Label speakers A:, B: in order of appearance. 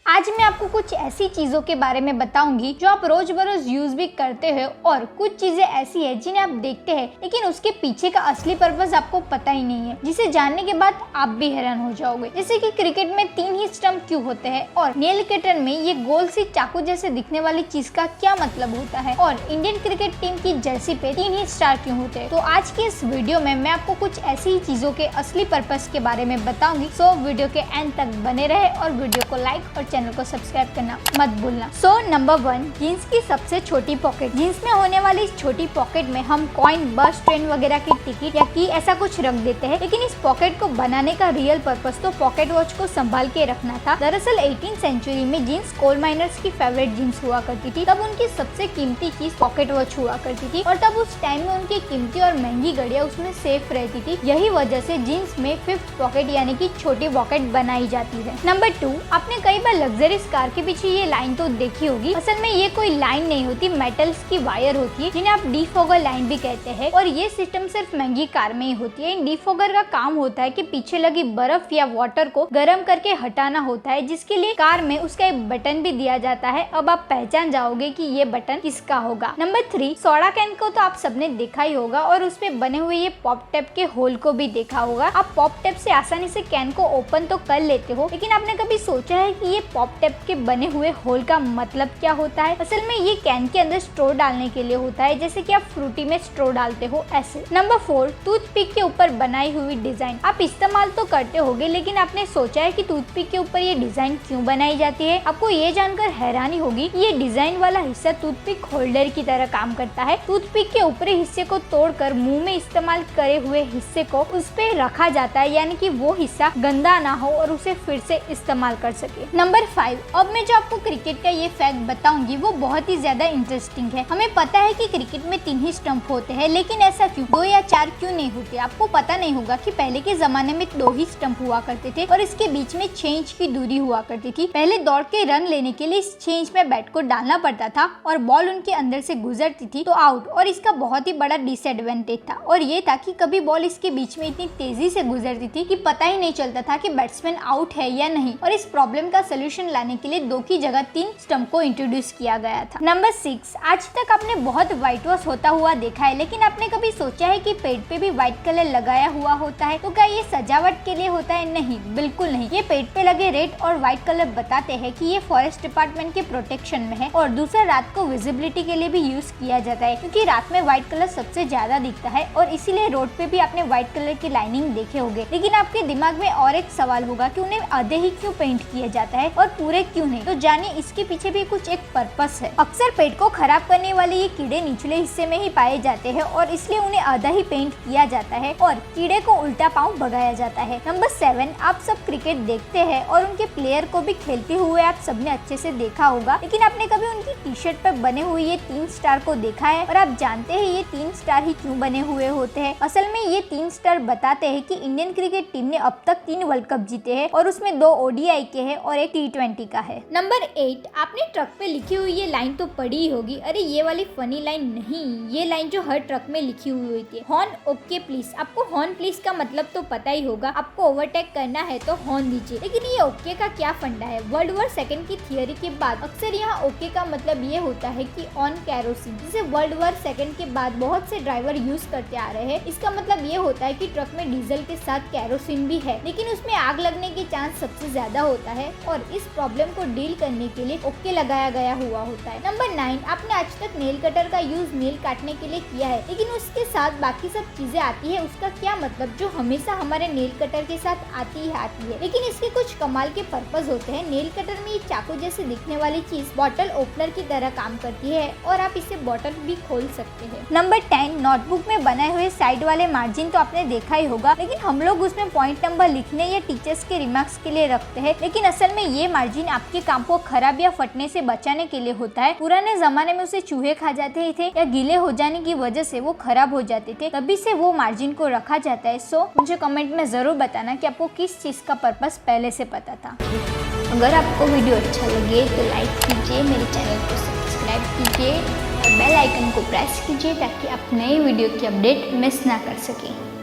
A: आज मैं आपको कुछ ऐसी चीजों के बारे में बताऊंगी जो आप रोज बरोज यूज भी करते हो और कुछ चीजें ऐसी है जिन्हें आप देखते हैं लेकिन उसके पीछे का असली पर्पस आपको पता ही नहीं है, जिसे जानने के बाद आप भी हैरान हो जाओगे। जैसे कि क्रिकेट में 3 ही स्टंप क्यों होते हैं और नेल कटर में ये गोल सी चाकू जैसे दिखने वाली चीज का क्या मतलब होता है और इंडियन क्रिकेट टीम की जर्सी पे 3 ही स्टार क्यों होते हैं। तो आज की इस वीडियो में मैं आपको कुछ ऐसी ही चीजों के असली पर्पस के बारे में बताऊंगी। सो वीडियो के एंड तक बने रहे और वीडियो को लाइक और चैनल को सब्सक्राइब करना मत भूलना। सो नंबर 1, जीन्स की सबसे छोटी पॉकेट। जीन्स में होने वाली इस छोटी पॉकेट में हम कॉइन, बस, ट्रेन वगैरह की टिकट या की ऐसा कुछ रख देते हैं, लेकिन इस पॉकेट को बनाने का रियल पर्पस तो पॉकेट वॉच को संभाल के रखना था। दरअसल 18th सेंचुरी में जीन्स कोल माइनर्स की फेवरेट जीन्स हुआ करती थी। तब उनकी सबसे कीमती चीज पॉकेट वॉच हुआ करती थी और तब उस टाइम में उनकी कीमती और महंगी घड़ियां उसमें सेफ रहती थी। यही वजह से जीन्स में 5th पॉकेट यानी कि छोटी पॉकेट बनाई जाती है। नंबर 2, आपने कई बार लग्जरी कार के पीछे ये लाइन तो देखी होगी। असल में ये कोई लाइन नहीं होती, मेटल्स की वायर होती है जिन्हें आप डिफॉगर लाइन भी कहते हैं और ये सिस्टम सिर्फ महंगी कार में ही होती है। इन डिफॉगर का काम होता है कि पीछे लगी बर्फ या वाटर को गर्म करके हटाना होता है, जिसके लिए कार में उसका एक बटन भी दिया जाता है। अब आप पहचान जाओगे कि ये बटन किसका होगा। नंबर 3, सोडा कैन को तो आप सबने देखा ही होगा और उस पे बने हुए ये पॉप टैप के होल को भी देखा होगा। आप पॉप टैप से आसानी से कैन को ओपन तो कर लेते हो, लेकिन आपने कभी सोचा है कि ये पॉप टैप के बने हुए होल का मतलब क्या होता है? असल में ये कैन के अंदर स्ट्रो डालने के लिए होता है, जैसे कि आप फ्रूटी में स्ट्रो डालते हो ऐसे। नंबर 4, टूथपिक के ऊपर बनाई हुई डिजाइन। आप इस्तेमाल तो करते होगे, लेकिन आपने सोचा है कि टूथपिक के ऊपर ये डिजाइन क्यों बनाई जाती है? आपको ये जानकर हैरानी होगी कि ये डिजाइन वाला हिस्सा टूथपिक होल्डर की तरह काम करता है। टूथपिक के ऊपरी हिस्से को तोड़कर मुंह में इस्तेमाल करे हुए हिस्से को उस पे रखा जाता है, यानी कि वो हिस्सा गंदा ना हो और उसे फिर से इस्तेमाल कर सके। नंबर 5, अब मैं जो आपको क्रिकेट का ये फैक्ट बताऊंगी वो बहुत ही ज्यादा इंटरेस्टिंग है। हमें पता है कि क्रिकेट में 3 ही स्टंप होते हैं, लेकिन ऐसा क्यों? 2 या 4 क्यों नहीं होते? आपको पता नहीं होगा कि पहले के जमाने में 2 ही स्टंप हुआ करते थे और इसके बीच में 6 इंच की दूरी हुआ करती थी। पहले दौड़ के रन लेने के लिए इस 6 इंच में बैट को डालना पड़ता था और बॉल उनके अंदर से गुजरती थी तो आउट। और इसका बहुत ही बड़ा डिसएडवांटेज था और ये था कि कभी बॉल इसके बीच में इतनी तेजी से गुजरती थी कि पता ही नहीं चलता था कि बैट्समैन आउट है या नहीं। और इस प्रॉब्लम का सोल्यूशन लाने के लिए 2 की जगह 3 स्टंप को इंट्रोड्यूस किया गया था। नंबर 6, आज तक आपने बहुत व्हाइट वॉश होता हुआ देखा है, लेकिन आपने कभी सोचा है कि पेट पे भी व्हाइट कलर लगाया हुआ होता है? तो क्या ये सजावट के लिए होता है? नहीं, बिल्कुल नहीं। ये पेट पे लगे रेड और व्हाइट कलर बताते हैं कि ये फॉरेस्ट डिपार्टमेंट के प्रोटेक्शन में है और दूसरा रात को विजिबिलिटी के लिए भी यूज किया जाता है, क्योंकि रात में व्हाइट कलर सबसे ज्यादा दिखता है और इसीलिए रोड पे भी आपने व्हाइट कलर की लाइनिंग देखे होंगे। लेकिन आपके दिमाग में और एक सवाल होगा कि उन्हें आधे ही क्यों पेंट किया जाता है और पूरे क्यों नहीं? तो जानिए इसके पीछे भी कुछ एक पर्पस है। अक्सर पेट को खराब करने वाले ये कीड़े निचले हिस्से में ही पाए जाते हैं और इसलिए उन्हें आधा ही पेंट किया जाता है और कीड़े को उल्टा पांव भगाया जाता है। नंबर 7, आप सब क्रिकेट देखते हैं और उनके प्लेयर को भी खेलते हुए आप सबने अच्छे से देखा होगा, लेकिन आपने कभी उनकी टी शर्ट पर बने हुए ये 3 स्टार को देखा है? और आप जानते हैं ये 3 स्टार ही क्यों बने हुए होते हैं? असल में ये 3 स्टार बताते हैं कि इंडियन क्रिकेट टीम ने अब तक 3 वर्ल्ड कप जीते हैं और उसमें 2 ODI के हैं और एक T20 का है। नंबर 8, आपने ट्रक पे लिखी हुई ये लाइन तो पढ़ी ही होगी। अरे ये वाली फनी लाइन नहीं, ये लाइन जो हर ट्रक में लिखी हुई होती है, हॉर्न ओके प्लीज। आपको हॉर्न प्लीज का मतलब तो पता ही होगा, आपको ओवरटेक करना है तो हॉर्न दीजिए। लेकिन ये ओके का क्या फंडा है? वर्ल्ड वॉर 2 की थियोरी के बाद अक्सर यहाँ ओके का मतलब ये होता है कि ऑन कैरोसिन, जिसे वर्ल्ड वॉर 2 के बाद बहुत से ड्राइवर यूज करते आ रहे हैं। इसका मतलब ये होता है कि ट्रक में डीजल के साथ कैरोसिन भी है, लेकिन उसमें आग लगने की चांस सबसे ज्यादा होता है और इस प्रॉब्लम को डील करने के लिए ओके लगाया गया हुआ होता है। नंबर 9, आपने आज तक नेल कटर का यूज नेल काटने के लिए किया है, लेकिन उसके साथ बाकी सब चीजें आती है। उसका क्या मतलब? जो हमेशा हमारे नेल कटर के साथ आती है, लेकिन इसके कुछ कमाल के पर्पस होते हैं। नेल कटर में ये चाकू जैसे दिखने वाली चीज बॉटल ओपनर की तरह काम करती है और आप इसे बॉटल भी खोल सकते हैं। नंबर 10, नोटबुक में बनाए हुए साइड वाले मार्जिन तो आपने देखा ही होगा, लेकिन हम लोग उसमें पॉइंट नंबर लिखने या टीचर्स के रिमार्क्स के लिए रखते हैं, लेकिन असल में ये मार्जिन आपके काम को खराब या फटने से बचाने के लिए होता है। पुराने जमाने में उसे चूहे खा जाते थे या गीले हो जाने की वजह से वो खराब हो जाते थे, तभी से वो मार्जिन को रखा जाता है। सो मुझे कमेंट में जरूर बताना कि आपको किस चीज का पर्पस पहले से पता था। अगर आपको वीडियो अच्छा लगे तो लाइक कीजिए, मेरे चैनल को सब्सक्राइब कीजिए और बेल आइकन को प्रेस कीजिए ताकि आप नए वीडियो की अपडेट मिस ना कर सकें।